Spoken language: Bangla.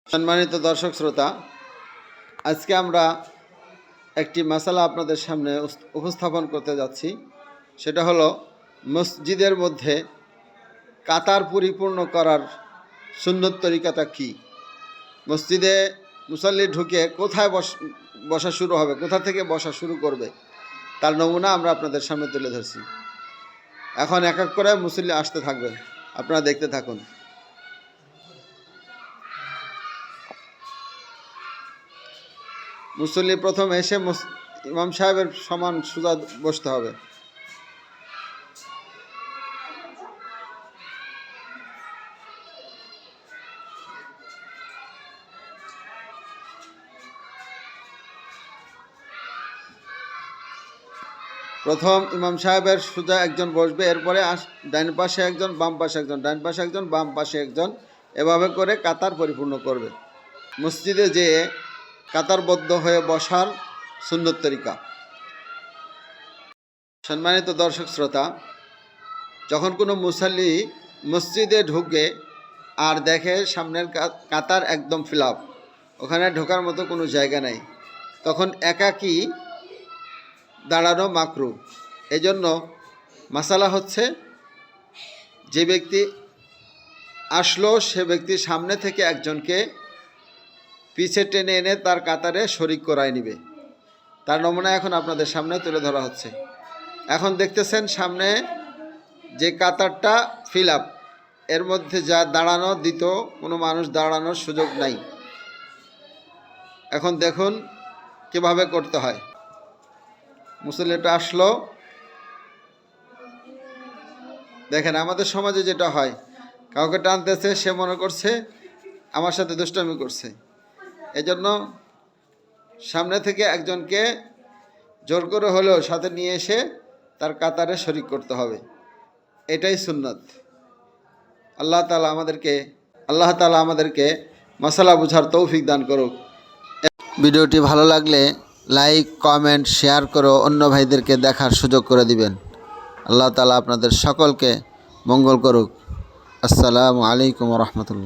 সম্মানিত দর্শক শ্রোতা, আজকে আমরা একটি মাসালা আপনাদের সামনে উপস্থাপন করতে যাচ্ছি। সেটা হলো মসজিদের মধ্যে কাতার পরিপূর্ণ করার সুন্নত তরিকাটা কি। মসজিদে মুসাল্লি ঢুকে কোথায় বসা শুরু হবে, কোথা থেকে বসা শুরু করবে, তার নমুনা আমরা আপনাদের সামনে তুলে ধরছি। এখন এক এক করে মুসল্লি আসতে থাকবেন, আপনারা দেখতে থাকুন। মুসল্লি প্রথম এসে ইমাম সাহেবের সমান সোজা বসতে হবে। প্রথম ইমাম সাহেবের সোজা একজন বসবে, এরপরে ডাইন পাশে একজন, বাম পাশে একজন, ডাইন পাশে একজন, বাম পাশে একজন, এভাবে করে কাতার পরিপূর্ণ করবে। মসজিদে যেয়ে কাতারবদ্ধ হয়ে বসার সুন্নত তরিকা। সম্মানিত দর্শক শ্রোতা, যখন কোনো মুসাল্লি মসজিদে ঢুকে আর দেখে সামনের কাতার একদম ফিল আপ, ওখানে ঢোকার মতো কোনো জায়গা নাই, তখন একাকী দাঁড়ানো মাকরু। এজন্য মাসালা হচ্ছে, যে ব্যক্তি আসলো সে ব্যক্তি সামনে থেকে একজনকে পিছে টেনে এনে তার কাতারে শরিক করায় নিবে। তার নমুনা এখন আপনাদের সামনে তুলে ধরা হচ্ছে। এখন দেখতেছেন সামনে যে কাতারটা ফিল আপ, এর মধ্যে যা দাঁড়ানো দ্বিতীয় কোনো মানুষ দাঁড়ানোর সুযোগ নাই। এখন দেখুন কিভাবে করতে হয়। মুসল্লিটা আসলো, দেখেন আমাদের সমাজে যেটা হয়, কাউকে টানতেছে, সে মনে করছে আমার সাথে দুষ্টামি করছে, এজন্য সামনে থেকে একজনকে জোর করে হলেও সাথে নিয়ে এসে তার কাতারে শরিক করতে হবে। এটাই সুন্নত। আল্লাহ তাআলা আমাদেরকে মাসালা বুঝার তৌফিক দান করুক। ভিডিওটি ভালো লাগলে লাইক, কমেন্ট, শেয়ার করে অন্য ভাইদেরকে দেখার সুযোগ করে দিবেন। আল্লাহ তাআলা আপনাদের সকলকে মঙ্গল করুক। আসসালামু আলাইকুম ওয়া রাহমাতুল্লাহ।